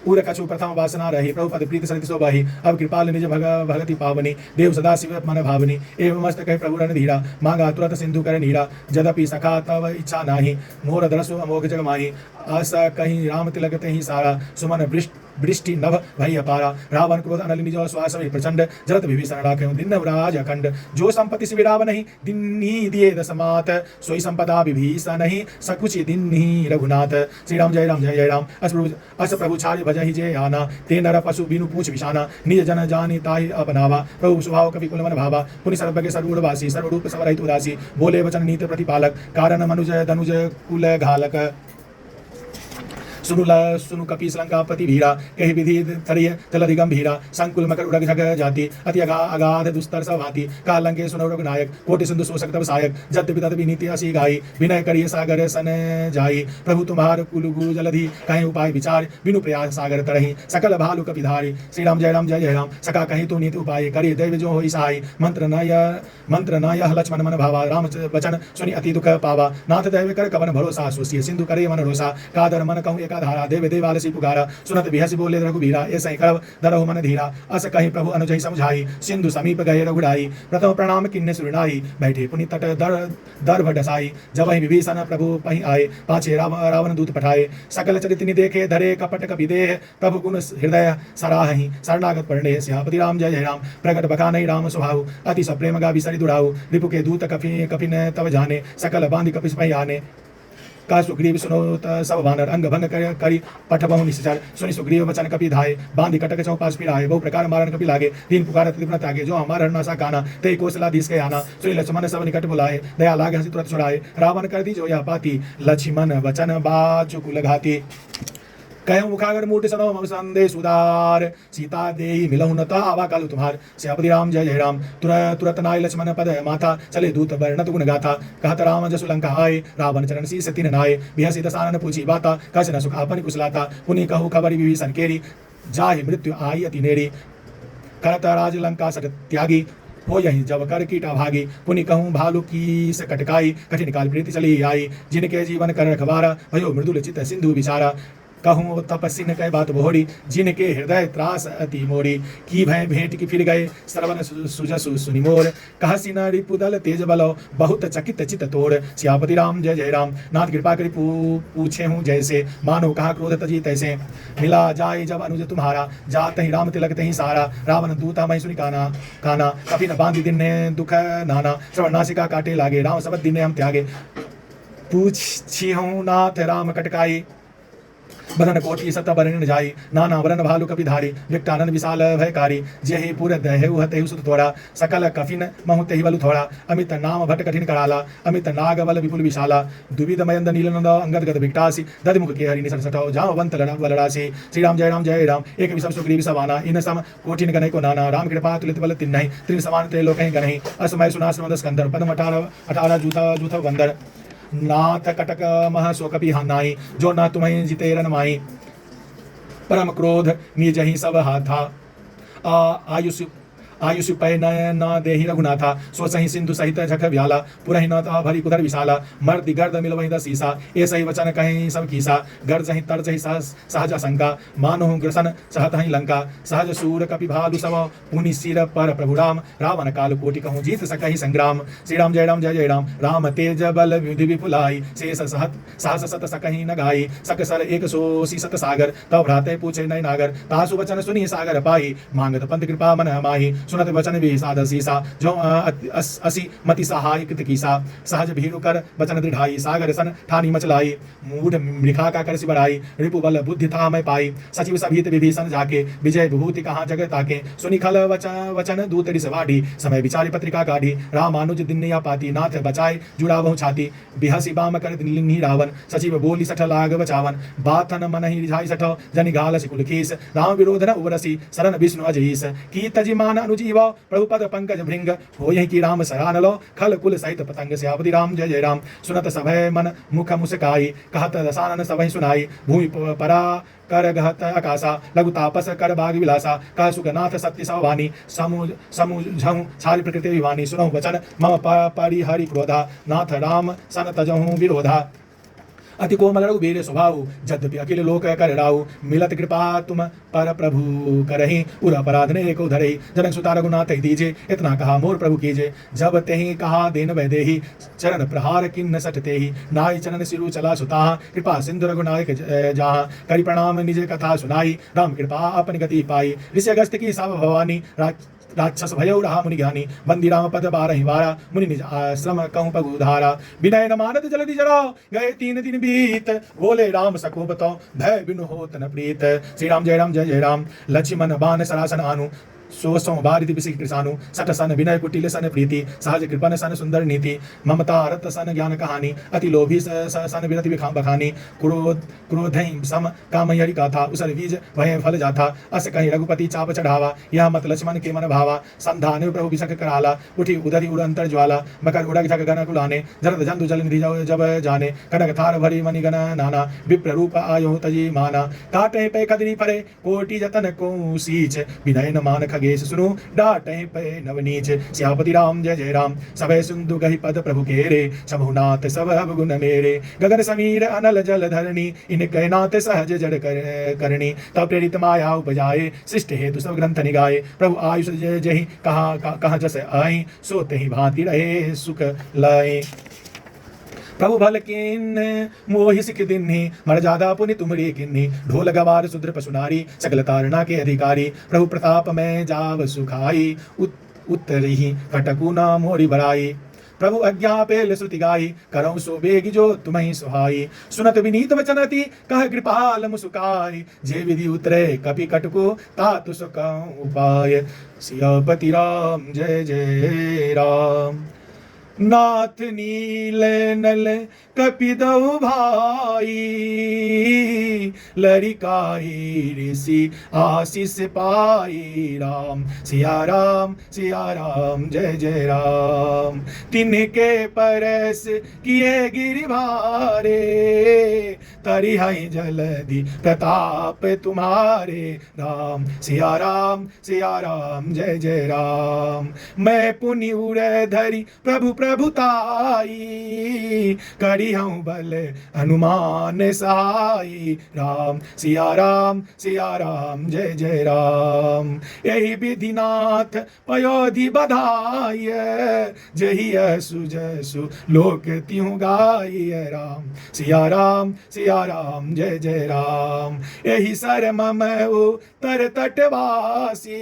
[SPEAKER 1] उर कछु प्रथम वासना रही, प्रभु पद प्रीति सरित सोबाही। अब कृपाल निज भगति पावनी, देव सदा शिव मन भावनी। एवं मस्त कह प्रभु रन धीरा, मांगा तुरत सिंधु कर नीरा, जदपि सखा तव इच्छा नाही, मोर दरसु अमोघ जग माही। आस कहीं राम तिलक ही सारा, सुमन वृष्टि नभ भई अपारा। रावण क्रोध अनल निज श्वास प्रचंड, जरत विभीषण राखें दिन राज अखंड। जो संपत्ति शिव रावण नहीं, दिन्ही दिए दसमात, सोई संपदा विभीषण नहीं, सकुच दिन्ही रघुनाथ। श्री राम जय राम जय जय राम। अस प्रभु छाय भजहि जे आना, ते नर पशु बिनु पूछ विषाना, निज जन जानी ताहि अपनावा। प्रभु स्वभाव कवि कुल मन भावा, पुनि सर्वज्ञ सर्वगुणवासी, सर्वरूप समरहित उदासी, बोले वचन नीत प्रतिपालक, कारण मनुज धनुज कुल घालक। सुनु कपि लंकापति भीरा, कही विधि तरिय जलधि गंभीरा, संकुल मकर उड़ग झग जाति, अति अगाध दुस्तर सभाति। काल लंके सुनो रघुनायक, कोटि सिंधु शोषक तब सहायक, जत पितत विनीति असी गाई, विनय करिय सागर सन जाई। प्रभु तुम्हार कुलगु जलधि, कहीं उपाय विचार, बिनु प्रयास सागर तरही, सकल भालु कपिधारी। श्री राम जय राम जय जय राम। सका कहीं तो नीति उपाय, करिय दैव जो होई सहाय, मंत्र न यह लक्ष्मण मन भावा, राम वचन सुनि अति दुख पावा। नाथ दैव कर कवन भरोसा, सुसिय सिंधु करे मन रोसा, कादर मन कहूँ धारा, देव देवालसी पुकारा, सुनत बिहसी बोले रघुबीरा, ऐसा ही करव दरहु मन धीरा। अस कहीं प्रभु अनुजहि समझाई, सिंधु समीप गए रघुराई, प्रथम प्रणाम किन्ने सुरनाई, बैठे पुनि तट दर्भ डसाई। जब ही विभीषण प्रभु पहीं आए, पाछे रावण दूत पठाए, सकल चरितनि देखे धरे कपट कपि देह, प्रभु गुण हृदय सराहि, शरणागत परणे। सियापति राम जय जय राम। प्रगट बखानहि राम स्वभाव, अति सप्रेम गा बिसरि दुराऊ, रिपु के दूत कपिन तव जाने, सकल बांधि कपिस पहीं आने। का सुग्रीव सुनो सब वानर, अंग भंग करी पठ बहु निश्चर, सुनि सुग्रीव वचन कपि धाये, बांधि कटक चौपास फिराए, बहु प्रकार मारन कपि लागे, तीन पुकार त्रिपुर त्यागे, जो हमार हरनासा काना, ते कौशलाधीश के आना। सुनि लक्ष्मण सब निकट बुलाए, दया लागे हंसी तुरंत छुड़ाए, रावण कर दी जो या पाती, लक्ष्मण वचन बाजु कुल घाती। कहूँ मुखागर मूर्ति सनो मम संदेश उदार, सीता देही मिलहु न आवा कालु तुम्हार। सियापति राम जय जय राम। तुरत नाय लक्ष्मण पद माथा, चले दूत वर्णत गुण गाथा, कहत राम जसु लंका आए, रावण चरण शीस तिन नाये, बिहसि दसानन पूछी बाता, कस न सुख आपन कुशलाता। पुनि कहूँ खबर विभीषण केरी, जाहि मृत्यु आई अति नेरी, करत राज लंका सट त्यागी, हो यही जब कर कीटा भागी। पुनि कहूँ भालू की से कटकाई, कठिन काल प्रीति चली आई, जिनके जीवन कर रखवारा, भयो मृदुल चित सिंधु विचारा। कहूँ तपस्वी न कह बात बोहड़ी, जिनके हृदय त्रास अति मोरी, की भय भेंट की फिर गए, श्रवण सुजसु सुनि मोर, कहसी न रिपुदल तेज बलो, बहुत चकित चित तोड़। सियापति राम जय जय राम। नाथ कृपा करी पूछे हूँ जैसे, मानो कहा क्रोध तजी तैसे, मिला जाए जब अनुज तुम्हारा, जात ही राम तिलक तही सारा। रावण दूता मही सुनि काना, कपि न बांधि दिन ने दुख नाना, श्रवण नासिका काटे लागे, राम सबद दिन हम त्यागे। पूछी हूँ नाथ राम कटकाई, बरन कोटि सत बरन जाई, नाना वरन भालु कपि धारी, विकटानन विशाल भयकारी, जेहि पुर दहेउ हतेउ सुत तोड़ा, सकल कफिन महु तेहि बलु थोड़ा। अमित नाम भट कठिन कराला, अमित नाग बल विपुल विशाला, दुविध मयंद नीलनंद अंगद गद विकटासी, दधिमुख के हरि निसर सटो, जामवंत लड़ासी। श्री राम जय राम जय राम। एक विषम सुग्रीव सवाना, इन सम कोटिन गणय को नाना, राम कृपा तुलित बल तिन्हि, त्रिन समान ते लोकहि गणहि। असमय सुना स्मद स्कंदर, पद्म 18 जूथा वंदर। नाथ कटक मह सो कपि हानाई, जो न तुम्हें जिते रन माई, परम क्रोध निज ही सब हाथा। आयुष पै न देहि रघुनाथा सो सही सिंधु सहित झख व्याला पुरहि न ता भरी कुदर विशाला मर्द गर्द मिलवहि द सीसा ए सही वचन कहीं सब कीसा गर्ज ही तर्ज ही सहज शंका मानो ग्रसन सहत ही लंका सहज सूर कपि भालु सव पुनि सिर पर प्रभु राम रावण काल कोटि कहूँ जीत सकहि संग्राम श्री राम जय राम जय जय राम राम तेज बल विधि विपुलाई शेष सहत साहस सत सकहि न गाई सक सर एक सोसी सत सागर तब भ्राते पूछे नय नागर तासु वचन सुनी सागर पाई मांगत पंत कृपा मन माही सुनत वचन भी साध सीसा जो असी मति सहाय कृत कीसा सहज भीरु कर वचन दृढ़ाई सागर सन ठानी मचलाई मूढ़ मृखा का कर बढ़ाई रिपु बल बुद्धि था मैं पाई सचिव सभीत विभीषण जाके विजय विभूति कहाँ जगत ताके सुनि खल वचन दूत रिसवाडी समय विचारी पत्रिका काढ़ी रामानुज दिन्या पाती नाथ बचाए जुड़ा बहु छाती बिहसी बाम कर लिन्ही रावण सचिव बोली सठ लाग बचावन बातन मन ही रिझाई सठ जनि गाल सिकुल खीस राम विरोध न उबरसी शरण विष्णु अजीस की तजिमान अनुजीव प्रभु पद पंकज भृंग हो यही की राम सरान लो खल कुल सहित पतंग श्यापति राम जय जय राम सुनत सभय मन मुख मुस्काई कहत दसानन सभय सुनाई भूमि परा कर गहत आकाशा लघु तापस कर बाग विलासा कह सुगनाथ सत्य सवानी समुझहु सारी प्रकृति विवानी सुनहु वचन मम परिहरि क्रोधा नाथ राम सन तजहु विरोधा अति कोमल रघुबीर स्वभाव यद्यपि अखिल लोक कर राहु मिलत कृपा तुम पर प्रभु करहि उर अपराध ने को धरहि जनक सुता रघुनाथ दीजे इतना कहा मोर प्रभु कीजे जब तेहि कहा देन वैदेही चरण प्रहार किन्न सटते ही नाई चरण सिरु चला सुता कृपा सिंधु रघुनायक जहाँ करि प्रणाम निज कथा सुनाई राम कृपा अपन गति पाई ऋषि अगस्त की सब भवानी राक्षस भयो रहा मुनि ज्ञानी बंदी राम पद बारहि वारा मुनि निज आश्रम कहूँ पगु धारा विनय न मानत जल्दी जराओ गए 3 दिन बीत बोले राम सको बताओ भय बिनु होत न प्रीत श्री राम जय राम जय जय राम लक्ष्मण बाण सरासन आनु सोसों बारिति बिसिक कृषानु सठ सन विनय कुटिल सन प्रीति सहज कृपन सन सुंदर नीति ममता रत सन ज्ञान कहानी अति लोभी सन विरति विखाम बखानी क्रोध सम कामयरि गाथा उसर बीज वह फल जाथा अस कहीं रघुपति चाप चढ़ावा यह मत लक्ष्मण के मन भावा संधान प्रभु बिसक कराला उठी उदरी उड़ अंतर ज्वाला मकर उड़क जग गण कुलाने जरद जंतु जल निधि जब जाने कनक थार भरी मणि गण नाना विप्र रूप आयो तजी माना काटे पे कदरी परे कोटि जतन को सीच विनय न मान खगेश सुनो डाटे पे नवनीच श्यापति राम जय जय राम सभय सिंधु गहि पद प्रभु केरे शंभुनाथ सब गुण मेरे गगन समीर अनल जल धरणी इन कहनाथ सहज जड़ करणी तब प्रेरित माया उपजाए सृष्टि हेतु सब ग्रंथ निगाए प्रभु आयुष जय जय कहाँ जस आई सोते ही भांति रहे सुख लाए प्रभु भल किन मोहि सिख दिन्हि मर्यादा पुनि तुमरी किन्हि ढोल गवार सुद्र पशुनारी सकल तारणा के अधिकारी प्रभु प्रताप में जाव सुखाई उत्तरी कटकु न मोरी बड़ाई प्रभु अज्ञा पेल श्रुति गाई करौ सो बेग जो तुम्हें सुहाई सुनत विनीत वचनति कह कृपाल मुसुकाई जे विधि उतरे कपि कटको तातु सुख उपाय सियापति राम जय जय राम नाथ नील नल कपिदौ भाई लरिकाई ऋषि आशीष पाई राम सिया राम जय जय राम तिनके परस किए गिरि भारे तरिहै जलधि प्रताप तुम्हारे राम सिया राम जय जय राम मैं पुनि उड़ धरि प्रभुताई करी हूँ बल हनुमान सहाई राम सिया राम जय जय राम यही विधिनाथ पयोधि बधाई जही यशु जसु लोक त्यों गाई राम सिया राम जय जय राम यही सर मम तर तटवासी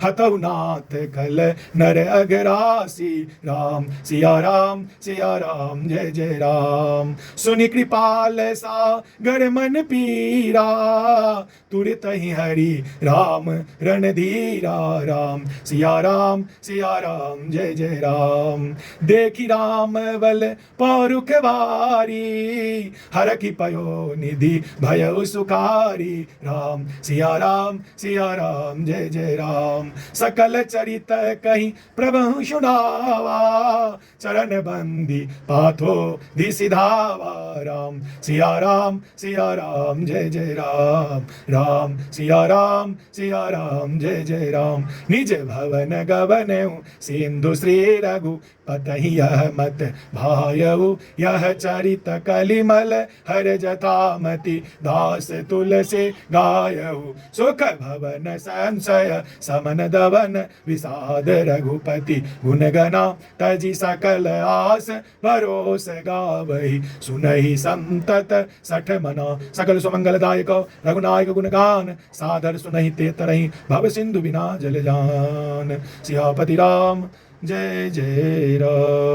[SPEAKER 1] हतौ नाथ कल नर अगरासी राम सिया राम जय जय राम सुनि कृपाल सागर मन पीरा तुरत ही हरि राम रणधीरा राम सिया राम जय जय राम देखी राम बल पौरुख वारी हर की पयो निधि भय सुखारी राम सिया राम जय जय राम सकल चरित कहीं प्रभु सुनावा चरण बंदी पाथो दी सिधावा। राम सिया राम जय जय राम, राम सिया राम जय जय राम। निज भवन गवनऊ सिंधु श्री रघु पतहि यह मत भायऊ। यह चरित कलिमल हर जथामति दास तुलसी गायऊ। सुख भवन संशय समन दवन विषाद रघुपति गुण गना तजि सकल आस भरोस गावहि। सुनहि संतत सठ मना सकल सुमंगलदायक रघुनायक गुणगान सादर सुनहि ते तरहि भव सिंधु बिना जल जान। सियापति राम जय जय राम।